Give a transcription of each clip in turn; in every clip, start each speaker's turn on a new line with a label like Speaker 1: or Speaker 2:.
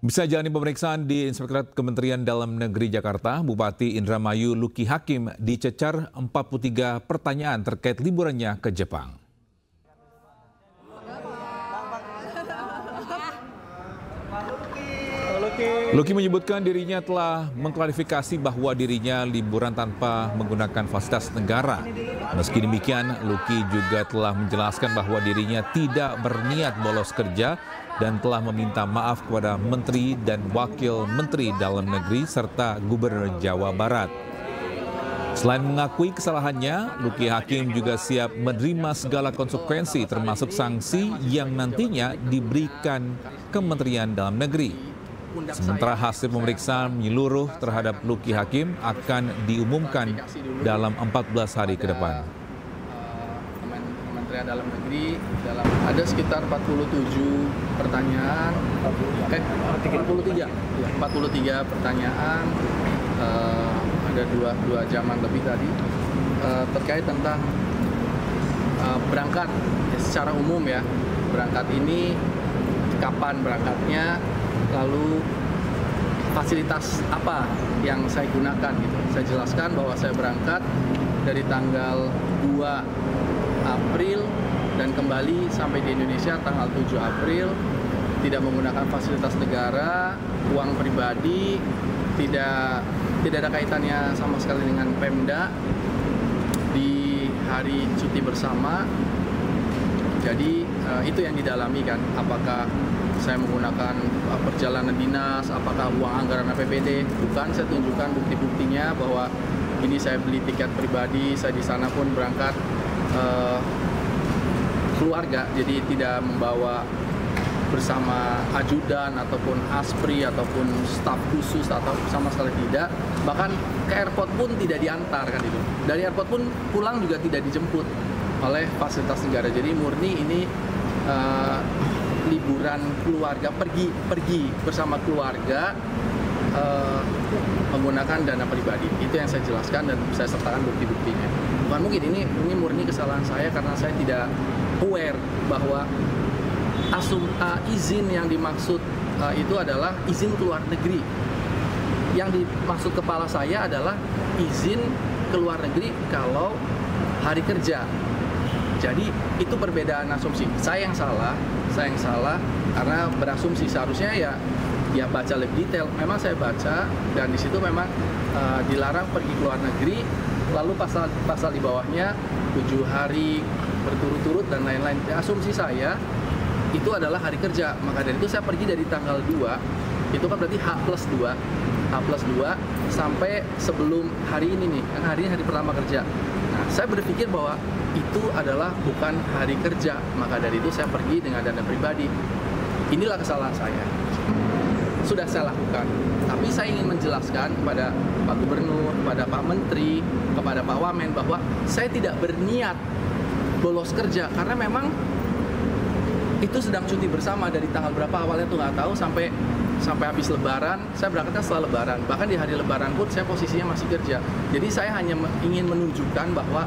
Speaker 1: Bisa jalani pemeriksaan di Inspektorat Kementerian Dalam Negeri Jakarta, Bupati Indramayu Luki Hakim dicecar 43 pertanyaan terkait liburannya ke Jepang. Luki menyebutkan dirinya telah mengklarifikasi bahwa dirinya liburan tanpa menggunakan fasilitas negara. Meski demikian, Luki juga telah menjelaskan bahwa dirinya tidak berniat bolos kerja dan telah meminta maaf kepada Menteri dan Wakil Menteri Dalam Negeri serta Gubernur Jawa Barat. Selain mengakui kesalahannya, Luki Hakim juga siap menerima segala konsekuensi termasuk sanksi yang nantinya diberikan Kementerian Dalam Negeri. Sementara hasil pemeriksaan menyeluruh terhadap Luki Hakim akan diumumkan dalam 14 hari ke depan.
Speaker 2: Kementerian Dalam Negeri ada sekitar 47 pertanyaan, 43 pertanyaan, ada dua jaman lebih tadi terkait tentang berangkat secara umum ya. Berangkat ini kapan berangkatnya, lalu fasilitas apa yang saya gunakan gitu. Saya jelaskan bahwa saya berangkat dari tanggal 2 April dan kembali sampai di Indonesia tanggal 7 April, tidak menggunakan fasilitas negara, uang pribadi, tidak ada kaitannya sama sekali dengan Pemda, di hari cuti bersama. Jadi itu yang didalami kan, apakah saya menggunakan perjalanan dinas, apakah uang anggaran APBD, bukan. Saya tunjukkan bukti-buktinya bahwa ini saya beli tiket pribadi, saya di sana pun berangkat keluarga, jadi tidak membawa bersama ajudan ataupun aspri ataupun staf khusus atau sama sekali tidak. Bahkan ke airport pun tidak diantar kan itu. Dari airport pun pulang juga tidak dijemput oleh fasilitas negara. Jadi murni ini liburan keluarga, pergi bersama keluarga menggunakan dana pribadi. Itu yang saya jelaskan dan saya sertakan bukti-buktinya. Bukan mungkin ini murni kesalahan saya karena saya tidak aware bahwa izin yang dimaksud itu adalah izin keluar negeri. Yang dimaksud kepala saya adalah izin keluar negeri kalau hari kerja. Jadi itu perbedaan asumsi. Saya yang salah karena berasumsi seharusnya ya baca lebih detail. Memang saya baca dan di situ memang dilarang pergi ke luar negeri. Lalu pasal di bawahnya 7 hari berturut-turut dan lain-lain. Asumsi saya itu adalah hari kerja. Maka dari itu saya pergi dari tanggal 2, itu kan berarti H+2 sampai sebelum hari ini nih. Kan hari ini hari pertama kerja. Nah, saya berpikir bahwa itu adalah bukan hari kerja. Maka dari itu saya pergi dengan dana pribadi. Inilah kesalahan saya. Sudah saya lakukan. Tapi saya ingin menjelaskan kepada Pak Gubernur, kepada Pak Menteri, kepada Pak Wamen bahwa saya tidak berniat bolos kerja karena memang itu sedang cuti bersama dari tanggal berapa awalnya tuh nggak tahu sampai habis Lebaran. Saya berangkatnya setelah Lebaran, bahkan di hari Lebaran pun saya posisinya masih kerja. Jadi saya hanya ingin menunjukkan bahwa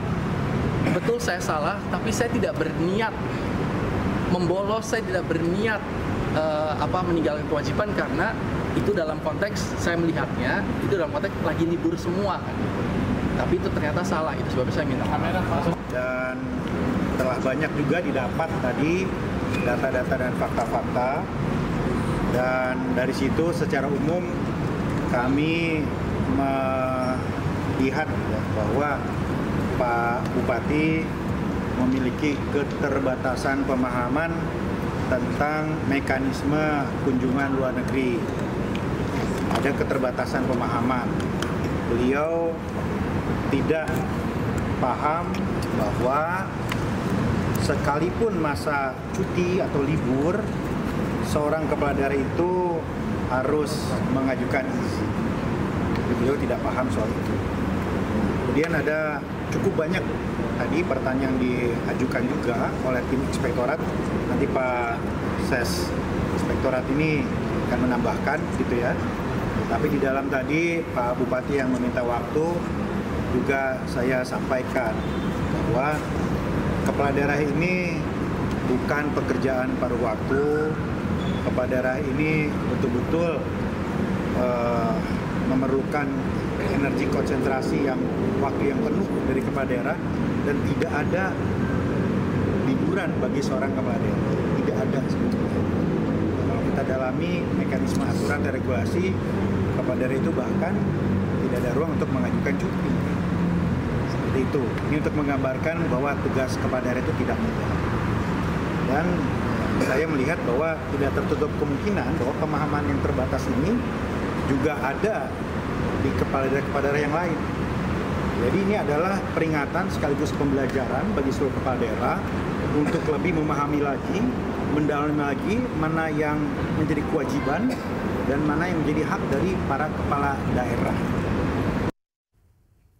Speaker 2: betul saya salah, tapi saya tidak berniat membolos, saya tidak berniat meninggalkan kewajiban karena itu dalam konteks saya melihatnya itu dalam konteks lagi libur semua kan. Tapi itu ternyata salah, itu sebabnya saya minta maaf.
Speaker 3: Dan telah banyak juga didapat tadi data-data dan fakta-fakta, dan dari situ secara umum kami melihat bahwa Pak Bupati memiliki keterbatasan pemahaman tentang mekanisme kunjungan luar negeri. Ada keterbatasan pemahaman. Beliau tidak paham bahwa sekalipun masa cuti atau libur, seorang kepala daerah itu harus mengajukan izin. Beliau tidak paham soal itu. Kemudian ada cukup banyak tadi pertanyaan diajukan juga oleh tim inspektorat. Nanti Pak Ses Inspektorat ini akan menambahkan gitu ya. Tapi di dalam tadi Pak Bupati yang meminta waktu juga saya sampaikan bahwa kepala daerah ini bukan pekerjaan paruh waktu, kepala daerah ini betul-betul memerlukan energi konsentrasi waktu yang penuh dari kepala daerah, dan tidak ada liburan bagi seorang kepala daerah, tidak ada sebetulnya. Kalau kita dalami mekanisme aturan dan regulasi, kepala daerah itu bahkan tidak ada ruang untuk mengajukan cuti. Seperti itu. Ini untuk menggambarkan bahwa tugas kepala daerah itu tidak mudah. Dan saya melihat bahwa tidak tertutup kemungkinan bahwa pemahaman yang terbatas ini juga ada di kepala daerah yang lain. Jadi ini adalah peringatan sekaligus pembelajaran bagi seluruh kepala daerah untuk lebih memahami lagi, mendalami lagi mana yang menjadi kewajiban dan mana yang menjadi hak dari para kepala daerah.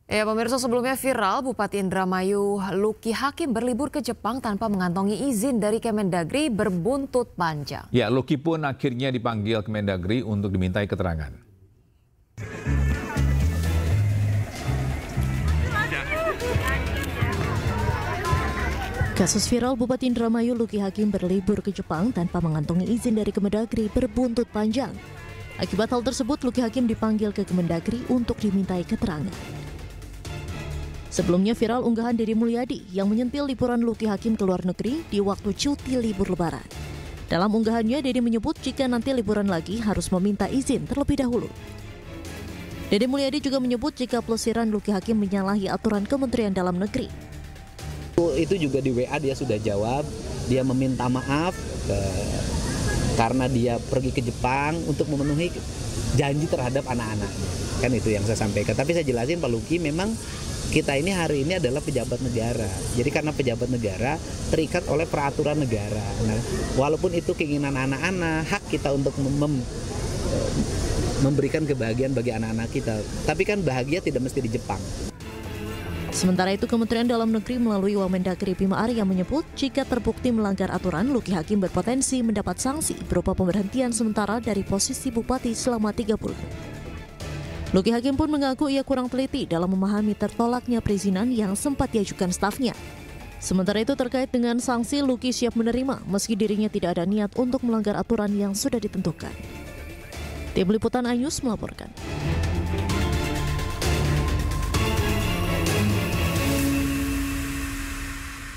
Speaker 4: Ya, pemirsa, sebelumnya viral Bupati Indramayu Luki Hakim berlibur ke Jepang tanpa mengantongi izin dari Kemendagri berbuntut panjang.
Speaker 1: Ya, Luki pun akhirnya dipanggil Kemendagri untuk dimintai keterangan.
Speaker 5: Kasus viral Bupati Indramayu Luki Hakim berlibur ke Jepang tanpa mengantongi izin dari Kemendagri berbuntut panjang. Akibat hal tersebut, Luki Hakim dipanggil ke Kemendagri untuk dimintai keterangan. Sebelumnya viral unggahan Deddy Mulyadi yang menyentil liburan Luki Hakim ke luar negeri di waktu cuti libur lebaran. Dalam unggahannya, Deddy menyebut jika nanti liburan lagi harus meminta izin terlebih dahulu. Deddy Mulyadi juga menyebut jika pelesiran Luki Hakim menyalahi aturan Kementerian Dalam Negeri.
Speaker 6: Itu juga di WA dia sudah jawab, dia meminta maaf karena dia pergi ke Jepang untuk memenuhi janji terhadap anak-anaknya. Kan itu yang saya sampaikan. Tapi saya jelasin Pak Luki, memang kita ini hari ini adalah pejabat negara. Jadi karena pejabat negara terikat oleh peraturan negara. Nah, walaupun itu keinginan anak-anak, hak kita untuk memberikan kebahagiaan bagi anak-anak kita. Tapi kan bahagia tidak mesti di Jepang.
Speaker 5: Sementara itu, Kementerian Dalam Negeri melalui Wamendagri Bima Arya menyebut jika terbukti melanggar aturan, Luki Hakim berpotensi mendapat sanksi berupa pemberhentian sementara dari posisi bupati selama 3 bulan. Luki Hakim pun mengaku ia kurang teliti dalam memahami tertolaknya perizinan yang sempat diajukan stafnya. Sementara itu, terkait dengan sanksi, Luki siap menerima meski dirinya tidak ada niat untuk melanggar aturan yang sudah ditentukan. Tim Liputan Ayus melaporkan.